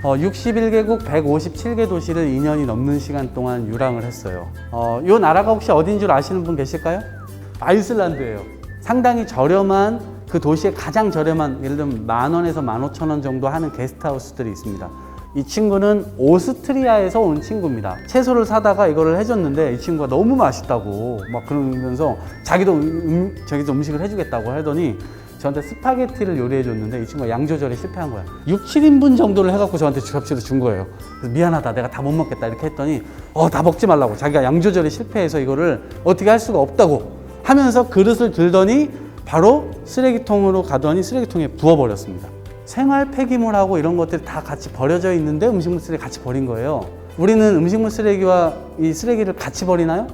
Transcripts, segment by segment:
61개국 157개 도시를 2년이 넘는 시간 동안 유랑을 했어요. 이 나라가 혹시 어딘 줄 아시는 분 계실까요? 아이슬란드예요. 상당히 저렴한 그 도시에 가장 저렴한 예를 들면 10,000원에서 15,000원 정도 하는 게스트하우스들이 있습니다. 이 친구는 오스트리아에서 온 친구입니다. 채소를 사다가 이거를 해줬는데 이 친구가 너무 맛있다고 막 그러면서 자기도 음식을 해주겠다고 하더니 저한테 스파게티를 요리해 줬는데 이 친구가 양 조절에 실패한 거야. 6, 7인분 정도를 해갖고 저한테 접시로 준 거예요. 그래서 미안하다, 내가 다 못 먹겠다 이렇게 했더니 다 먹지 말라고, 자기가 양 조절에 실패해서 이거를 어떻게 할 수가 없다고 하면서 그릇을 들더니 바로 쓰레기통으로 가더니 쓰레기통에 부어버렸습니다. 생활 폐기물하고 이런 것들이 다 같이 버려져 있는데 음식물 쓰레기 같이 버린 거예요. 우리는 음식물 쓰레기와 이 쓰레기를 같이 버리나요?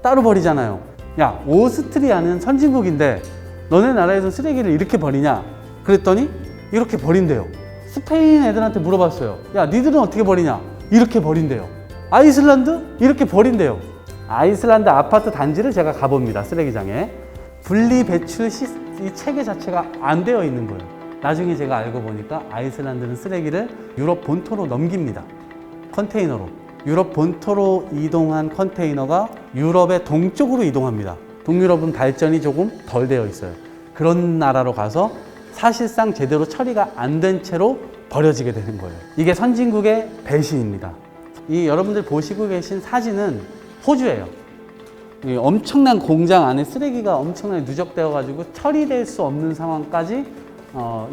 따로 버리잖아요. 야, 오스트리아는 선진국인데 너네 나라에서 쓰레기를 이렇게 버리냐? 그랬더니 이렇게 버린대요. 스페인 애들한테 물어봤어요. 야, 니들은 어떻게 버리냐? 이렇게 버린대요. 아이슬란드? 이렇게 버린대요. 아이슬란드 아파트 단지를 제가 가봅니다. 쓰레기장에. 분리 배출 이 체계 자체가 안 되어 있는 거예요. 나중에 제가 알고 보니까 아이슬란드는 쓰레기를 유럽 본토로 넘깁니다. 컨테이너로. 유럽 본토로 이동한 컨테이너가 유럽의 동쪽으로 이동합니다. 동유럽은 발전이 조금 덜 되어 있어요. 그런 나라로 가서 사실상 제대로 처리가 안 된 채로 버려지게 되는 거예요. 이게 선진국의 배신입니다. 이 여러분들 보시고 계신 사진은 호주예요. 이 엄청난 공장 안에 쓰레기가 엄청나게 누적되어 가지고 처리될 수 없는 상황까지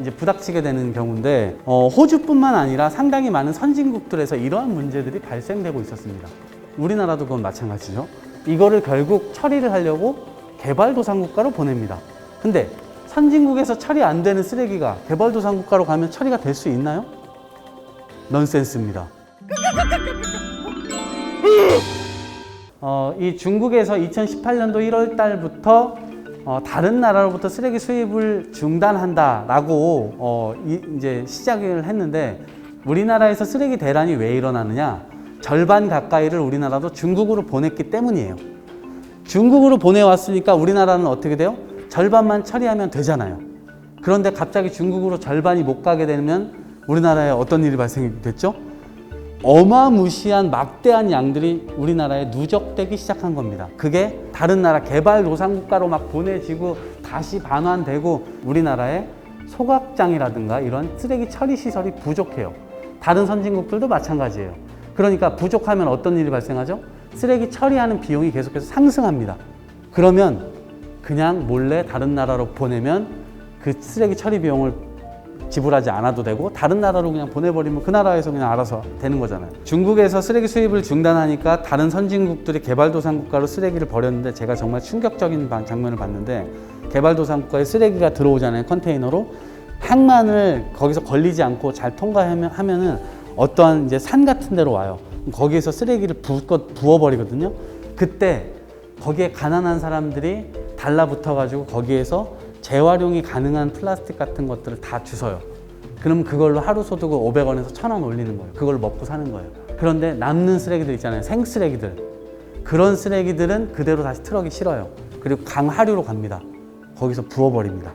이제 부닥치게 되는 경우인데 호주뿐만 아니라 상당히 많은 선진국들에서 이러한 문제들이 발생되고 있었습니다. 우리나라도 그건 마찬가지죠. 이거를 결국 처리를 하려고 개발도상국가로 보냅니다. 근데 선진국에서 처리 안 되는 쓰레기가 개발도상국가로 가면 처리가 될 수 있나요? 넌센스입니다. 이 중국에서 2018년도 1월 달부터 다른 나라로부터 쓰레기 수입을 중단한다라고 이제 시작을 했는데 우리나라에서 쓰레기 대란이 왜 일어나느냐? 절반 가까이를 우리나라도 중국으로 보냈기 때문이에요. 중국으로 보내왔으니까 우리나라는 어떻게 돼요? 절반만 처리하면 되잖아요. 그런데 갑자기 중국으로 절반이 못 가게 되면 우리나라에 어떤 일이 발생됐죠? 어마무시한 막대한 양들이 우리나라에 누적되기 시작한 겁니다. 그게 다른 나라 개발도상국가로 막 보내지고 다시 반환되고 우리나라의 소각장이라든가 이런 쓰레기 처리 시설이 부족해요. 다른 선진국들도 마찬가지예요. 그러니까 부족하면 어떤 일이 발생하죠? 쓰레기 처리하는 비용이 계속해서 상승합니다. 그러면 그냥 몰래 다른 나라로 보내면 그 쓰레기 처리 비용을 지불하지 않아도 되고 다른 나라로 그냥 보내버리면 그 나라에서 그냥 알아서 되는 거잖아요. 중국에서 쓰레기 수입을 중단하니까 다른 선진국들이 개발도상국가로 쓰레기를 버렸는데 제가 정말 충격적인 장면을 봤는데 개발도상국가에 쓰레기가 들어오잖아요. 컨테이너로. 항만을 거기서 걸리지 않고 잘 통과하면은 어떠한 이제 산 같은 데로 와요. 거기에서 쓰레기를 부어버리거든요. 그때 거기에 가난한 사람들이 달라붙어가지고 거기에서 재활용이 가능한 플라스틱 같은 것들을 다 주워요. 그럼 그걸로 하루 소득을 500원에서 1,000원 올리는 거예요. 그걸 먹고 사는 거예요. 그런데 남는 쓰레기들 있잖아요. 생쓰레기들. 그런 쓰레기들은 그대로 다시 트럭이 실어요. 그리고 강하류로 갑니다. 거기서 부어버립니다.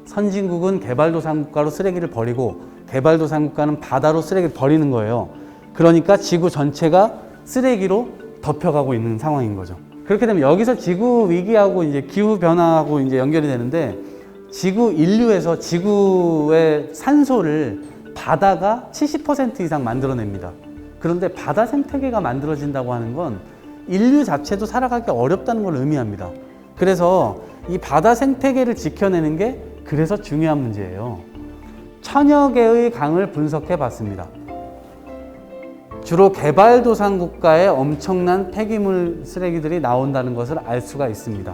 선진국은 개발도상국가로 쓰레기를 버리고 개발도상국가는 바다로 쓰레기를 버리는 거예요. 그러니까 지구 전체가 쓰레기로 덮여가고 있는 상황인 거죠. 그렇게 되면 여기서 지구 위기하고 이제 기후 변화하고 이제 연결이 되는데 인류에서 지구의 산소를 바다가 70% 이상 만들어냅니다. 그런데 바다 생태계가 만들어진다고 하는 건 인류 자체도 살아가기 어렵다는 걸 의미합니다. 그래서 이 바다 생태계를 지켜내는 게 그래서 중요한 문제예요. 1000여 개의 강을 분석해 봤습니다. 주로 개발도상 국가에 엄청난 폐기물 쓰레기들이 나온다는 것을 알 수가 있습니다.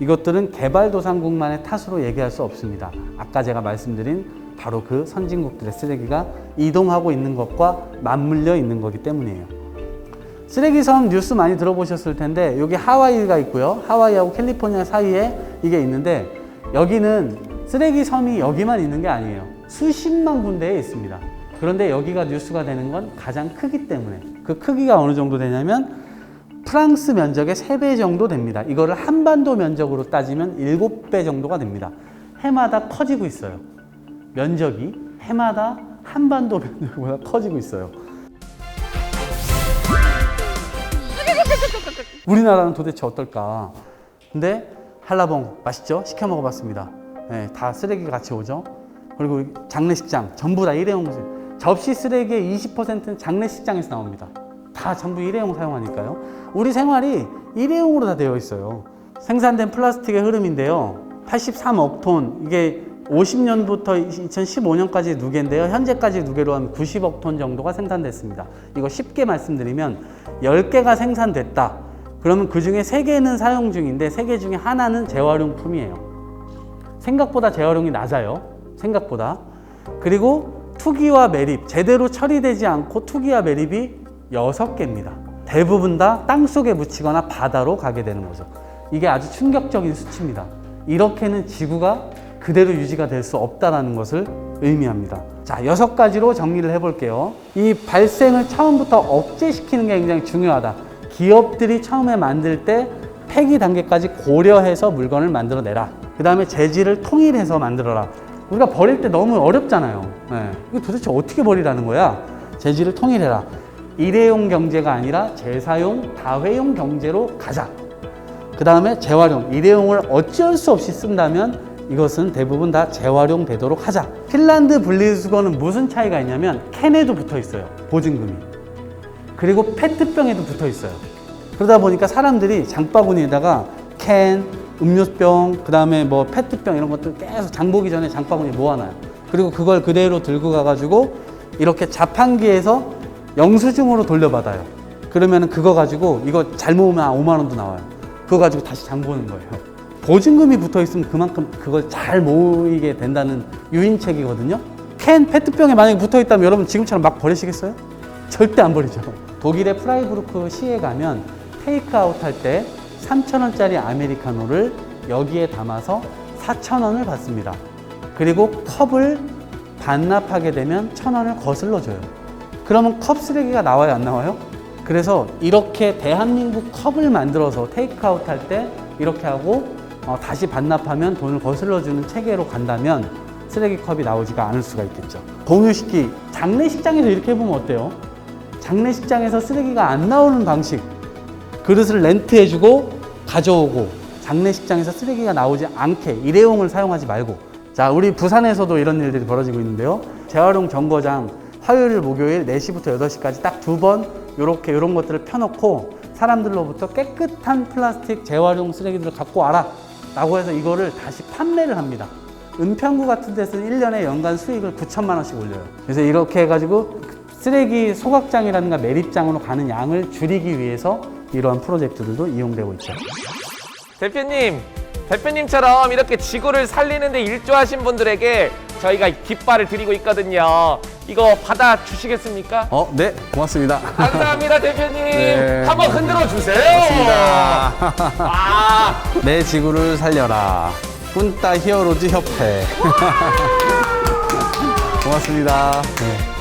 이것들은 개발도상국만의 탓으로 얘기할 수 없습니다. 아까 제가 말씀드린 바로 그 선진국들의 쓰레기가 이동하고 있는 것과 맞물려 있는 거기 때문이에요. 쓰레기섬 뉴스 많이 들어보셨을 텐데 여기 하와이가 있고요. 하와이하고 캘리포니아 사이에 이게 있는데 여기는 쓰레기섬이 여기만 있는 게 아니에요. 수십만 군데에 있습니다. 그런데 여기가 뉴스가 되는 건 가장 크기 때문에 그 크기가 어느 정도 되냐면 프랑스 면적의 3배 정도 됩니다. 이거를 한반도 면적으로 따지면 7배 정도가 됩니다. 해마다 커지고 있어요. 면적이 해마다 한반도 면적보다 커지고 있어요. 우리나라는 도대체 어떨까? 근데 한라봉 맛있죠? 시켜 먹어봤습니다. 네, 다 쓰레기가 같이 오죠. 그리고 장례식장 전부 다 일회용 접시 쓰레기의 20%는 장례식장에서 나옵니다. 다 전부 일회용 사용하니까요. 우리 생활이 일회용으로 다 되어 있어요. 생산된 플라스틱의 흐름인데요. 83억 톤, 이게 50년부터 2015년까지 누계인데요. 현재까지 누계로 하면 90억 톤 정도가 생산됐습니다. 이거 쉽게 말씀드리면 10개가 생산됐다. 그러면 그 중에 3개는 사용 중인데 3개 중에 하나는 재활용품이에요. 생각보다 재활용이 낮아요. 생각보다. 그리고 투기와 매립, 제대로 처리되지 않고 투기와 매립이 6개입니다. 대부분 다 땅속에 묻히거나 바다로 가게 되는 거죠. 이게 아주 충격적인 수치입니다. 이렇게는 지구가 그대로 유지가 될 수 없다는 것을 의미합니다. 자, 6가지로 정리를 해볼게요. 이 발생을 처음부터 억제시키는 게 굉장히 중요하다. 기업들이 처음에 만들 때 폐기 단계까지 고려해서 물건을 만들어내라. 그 다음에 재질을 통일해서 만들어라. 우리가 버릴 때 너무 어렵잖아요. 네. 이거 도대체 어떻게 버리라는 거야? 재질을 통일해라. 일회용 경제가 아니라 재사용, 다회용 경제로 가자. 그 다음에 재활용, 일회용을 어쩔 수 없이 쓴다면 이것은 대부분 다 재활용 되도록 하자. 핀란드 분리수거는 무슨 차이가 있냐면 캔에도 붙어 있어요. 보증금이. 그리고 페트병에도 붙어 있어요. 그러다 보니까 사람들이 장바구니에다가 캔, 음료병, 그 다음에 뭐 페트병 이런 것들 계속 장 보기 전에 장바구니에 모아놔요. 그리고 그걸 그대로 들고 가가지고 이렇게 자판기에서 영수증으로 돌려받아요. 그러면 그거 가지고 이거 잘 모으면 5만 원도 나와요. 그거 가지고 다시 장 보는 거예요. 보증금이 붙어 있으면 그만큼 그걸 잘 모이게 된다는 유인책이거든요. 캔, 페트병에 만약에 붙어 있다면 여러분 지금처럼 막 버리시겠어요? 절대 안 버리죠. 독일의 프라이부르크 시에 가면 테이크아웃 할 때 3,000원짜리 아메리카노를 여기에 담아서 4,000원을 받습니다. 그리고 컵을 반납하게 되면 1,000원을 거슬러 줘요. 그러면 컵 쓰레기가 나와요, 안 나와요? 그래서 이렇게 대한민국 컵을 만들어서 테이크아웃 할 때 이렇게 하고 다시 반납하면 돈을 거슬러 주는 체계로 간다면 쓰레기 컵이 나오지가 않을 수가 있겠죠. 공유시키, 장례식장에서 이렇게 해보면 어때요? 장례식장에서 쓰레기가 안 나오는 방식, 그릇을 렌트해주고 가져오고 장례식장에서 쓰레기가 나오지 않게 일회용을 사용하지 말고. 자, 우리 부산에서도 이런 일들이 벌어지고 있는데요. 재활용 정거장 화요일, 목요일 4시부터 8시까지 딱 2번 이런 것들을 펴놓고 사람들로부터 깨끗한 플라스틱 재활용 쓰레기들을 갖고 와라 라고 해서 이거를 다시 판매를 합니다. 은평구 같은 데서는 1년에 연간 수익을 9천만 원씩 올려요. 그래서 이렇게 해가지고 쓰레기 소각장이라든가 매립장으로 가는 양을 줄이기 위해서 이러한 프로젝트들도 이용되고 있죠. 대표님처럼 이렇게 지구를 살리는데 일조하신 분들에게 저희가 깃발을 드리고 있거든요. 이거 받아 주시겠습니까? 네, 고맙습니다. 감사합니다, 대표님. 네. 한번 흔들어 주세요. 아, 내 지구를 살려라. 꾼따 히어로즈 협회. 고맙습니다. 네.